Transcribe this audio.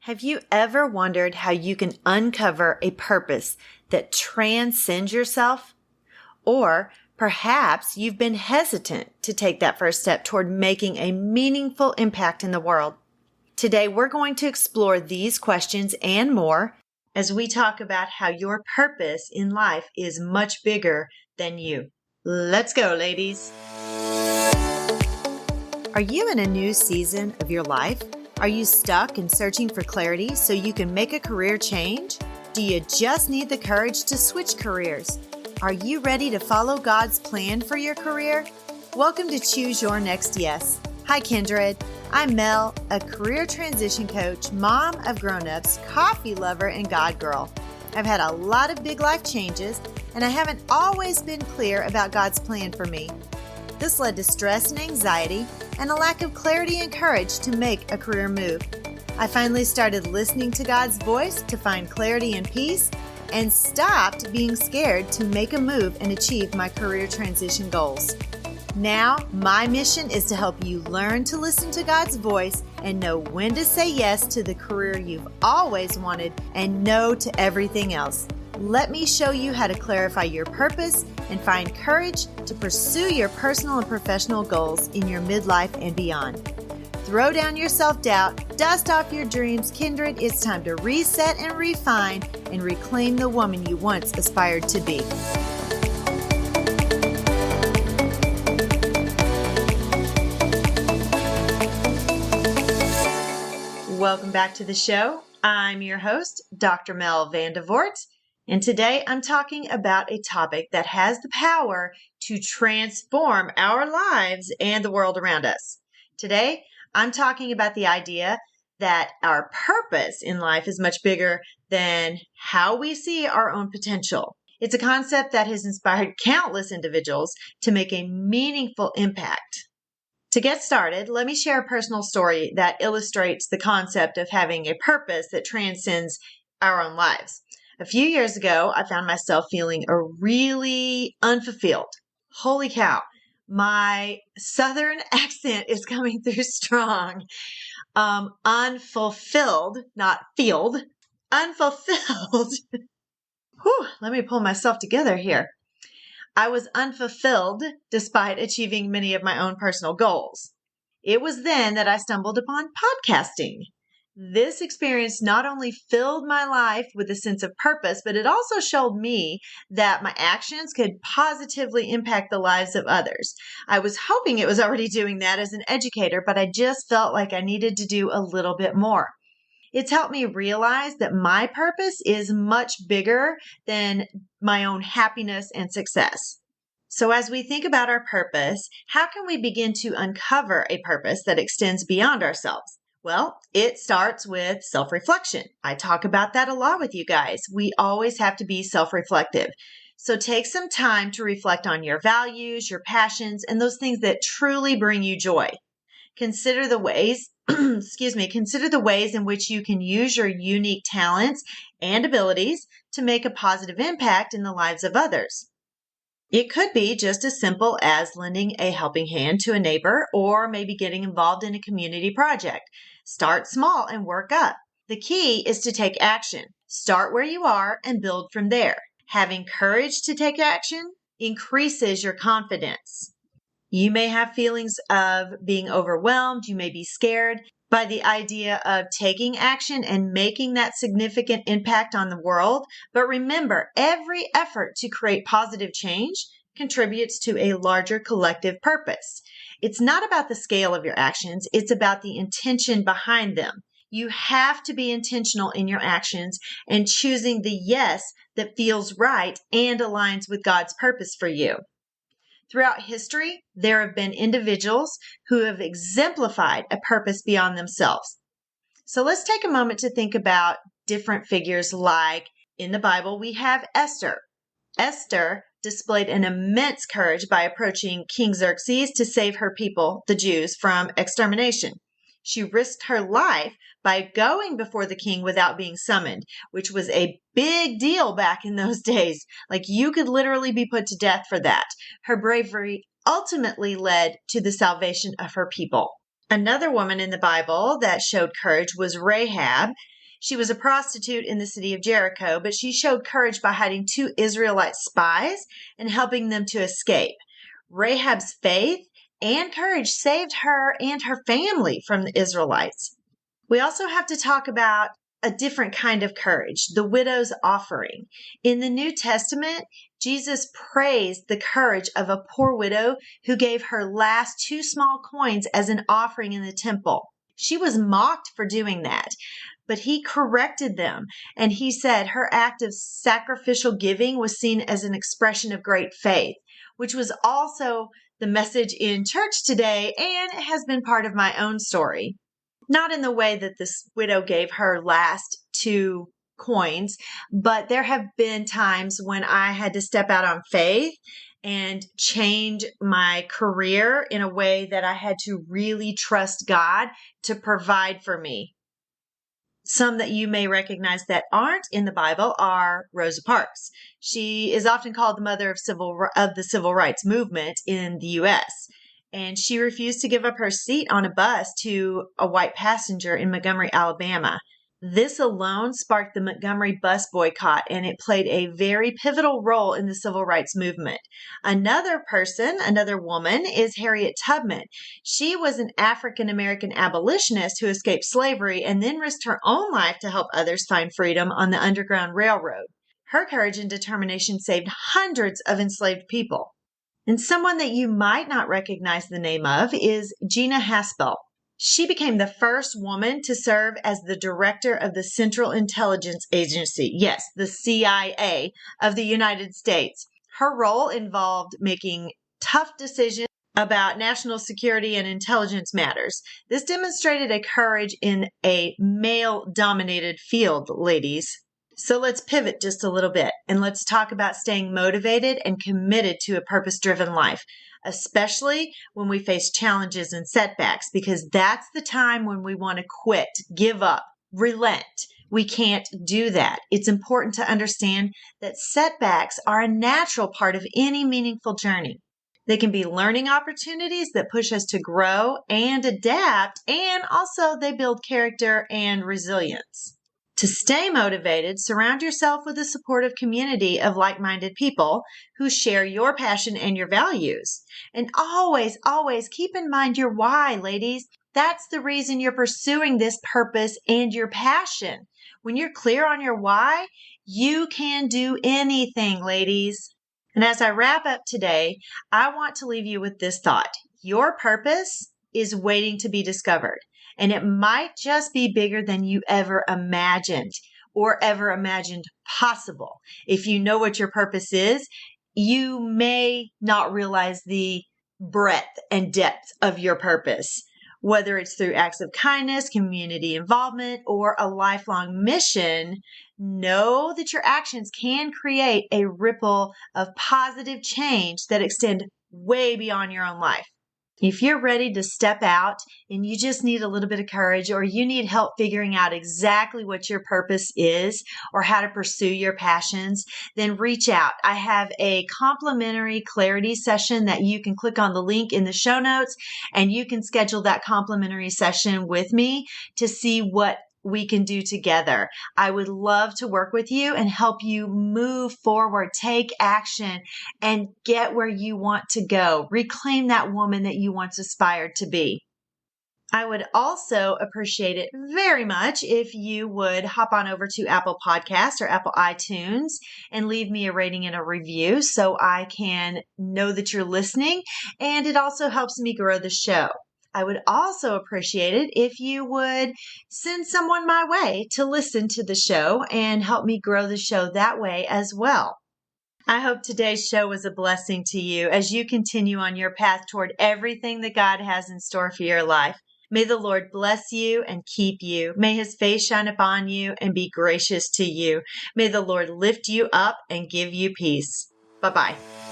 Have you ever wondered how you can uncover a purpose that transcends yourself? Or perhaps you've been hesitant to take that first step toward making a meaningful impact in the world. Today, we're going to explore these questions and more as we talk about how your purpose in life is much bigger than you. Let's go, ladies. Are you in a new season of your life? Are you stuck and searching for clarity so you can make a career change? Do you just need the courage to switch careers? Are you ready to follow God's plan for your career? Welcome to Choose Your Next Yes. Hi, Kindred. I'm Mel, a career transition coach, mom of grown-ups, coffee lover, and God girl. I've had a lot of big life changes, and I haven't always been clear about God's plan for me. This led to stress and anxiety and a lack of clarity and courage to make a career move. I finally started listening to God's voice to find clarity and peace and stopped being scared to make a move and achieve my career transition goals. Now, my mission is to help you learn to listen to God's voice and know when to say yes to the career you've always wanted and no to everything else. Let me show you how to clarify your purpose and find courage to pursue your personal and professional goals in your midlife and beyond. Throw down your self-doubt, dust off your dreams, Kindred. It's time to reset and refine and reclaim the woman you once aspired to be. Welcome back to the show. I'm your host, Dr. Mel Vandevort. And today I'm talking about a topic that has the power to transform our lives and the world around us. Today, I'm talking about the idea that our purpose in life is much bigger than how we see our own potential. It's a concept that has inspired countless individuals to make a meaningful impact. To get started, let me share a personal story that illustrates the concept of having a purpose that transcends our own lives. A few years ago, I found myself feeling really unfulfilled. Holy cow, my Southern accent is coming through strong. Unfulfilled, not filled, unfulfilled. Whew, let me pull myself together here. I was unfulfilled despite achieving many of my own personal goals. It was then that I stumbled upon podcasting. This experience not only filled my life with a sense of purpose, but it also showed me that my actions could positively impact the lives of others. I was hoping it was already doing that as an educator, but I just felt like I needed to do a little bit more. It's helped me realize that my purpose is much bigger than my own happiness and success. So as we think about our purpose, how can we begin to uncover a purpose that extends beyond ourselves? Well, it starts with self-reflection. I talk about that a lot with you guys. We always have to be self-reflective. So take some time to reflect on your values, your passions, and those things that truly bring you joy. Consider the ways, consider the ways in which you can use your unique talents and abilities to make a positive impact in the lives of others. It could be just as simple as lending a helping hand to a neighbor or maybe getting involved in a community project. Start small and work up. The key is to take action. Start where you are and build from there. Having courage to take action increases your confidence. You may have feelings of being overwhelmed. You may be scared by the idea of taking action and making that significant impact on the world. But remember, every effort to create positive change contributes to a larger collective purpose. It's not about the scale of your actions. It's about the intention behind them. You have to be intentional in your actions and choosing the yes that feels right and aligns with God's purpose for you. Throughout history, there have been individuals who have exemplified a purpose beyond themselves. So let's take a moment to think about different figures like in the Bible, we have Esther. Esther displayed an immense courage by approaching King Xerxes to save her people, the Jews, from extermination. She risked her life by going before the king without being summoned, which was a big deal back in those days. Like you could literally be put to death for that. Her bravery ultimately led to the salvation of her people. Another woman in the Bible that showed courage was Rahab. She was a prostitute in the city of Jericho, but she showed courage by hiding two Israelite spies and helping them to escape. Rahab's faith and courage saved her and her family from the Israelites. We also have to talk about a different kind of courage, the widow's offering. In the New Testament, Jesus praised the courage of a poor widow who gave her last two small coins as an offering in the temple. She was mocked for doing that, but he corrected them, and he said her act of sacrificial giving was seen as an expression of great faith, which was also the message in church today, and it has been part of my own story. Not in the way that this widow gave her last two coins, but there have been times when I had to step out on faith and change my career in a way that I had to really trust God to provide for me. Some that you may recognize that aren't in the Bible are Rosa Parks. She is often called the mother of the civil rights movement in the U.S., and she refused to give up her seat on a bus to a white passenger in Montgomery, Alabama. This alone sparked the Montgomery bus boycott, and it played a very pivotal role in the civil rights movement. Another woman, is Harriet Tubman. She was an African American abolitionist who escaped slavery and then risked her own life to help others find freedom on the Underground Railroad. Her courage and determination saved hundreds of enslaved people. And someone that you might not recognize the name of is Gina Haspel. She became the first woman to serve as the director of the Central Intelligence Agency, yes, the CIA of the United States. Her role involved making tough decisions about national security and intelligence matters. This demonstrated a courage in a male-dominated field, ladies. So let's pivot just a little bit and let's talk about staying motivated and committed to a purpose-driven life, especially when we face challenges and setbacks, because that's the time when we want to quit, give up, relent. We can't do that. It's important to understand that setbacks are a natural part of any meaningful journey. They can be learning opportunities that push us to grow and adapt, and also they build character and resilience. To stay motivated, surround yourself with a supportive community of like-minded people who share your passion and your values. And always, always keep in mind your why, ladies. That's the reason you're pursuing this purpose and your passion. When you're clear on your why, you can do anything, ladies. And as I wrap up today, I want to leave you with this thought. Your purpose is waiting to be discovered. And it might just be bigger than you ever imagined or ever imagined possible. If you know what your purpose is, you may not realize the breadth and depth of your purpose, whether it's through acts of kindness, community involvement, or a lifelong mission. Know that your actions can create a ripple of positive change that extend way beyond your own life. If you're ready to step out and you just need a little bit of courage, or you need help figuring out exactly what your purpose is or how to pursue your passions, then reach out. I have a complimentary clarity session that you can click on the link in the show notes, and you can schedule that complimentary session with me to see what we can do together. I would love to work with you and help you move forward, take action, and get where you want to go. Reclaim that woman that you once aspired to be. I would also appreciate it very much if you would hop on over to Apple Podcasts or Apple iTunes and leave me a rating and a review so I can know that you're listening, and it also helps me grow the show. I would also appreciate it if you would send someone my way to listen to the show and help me grow the show that way as well. I hope today's show was a blessing to you as you continue on your path toward everything that God has in store for your life. May the Lord bless you and keep you. May his face shine upon you and be gracious to you. May the Lord lift you up and give you peace. Bye-bye.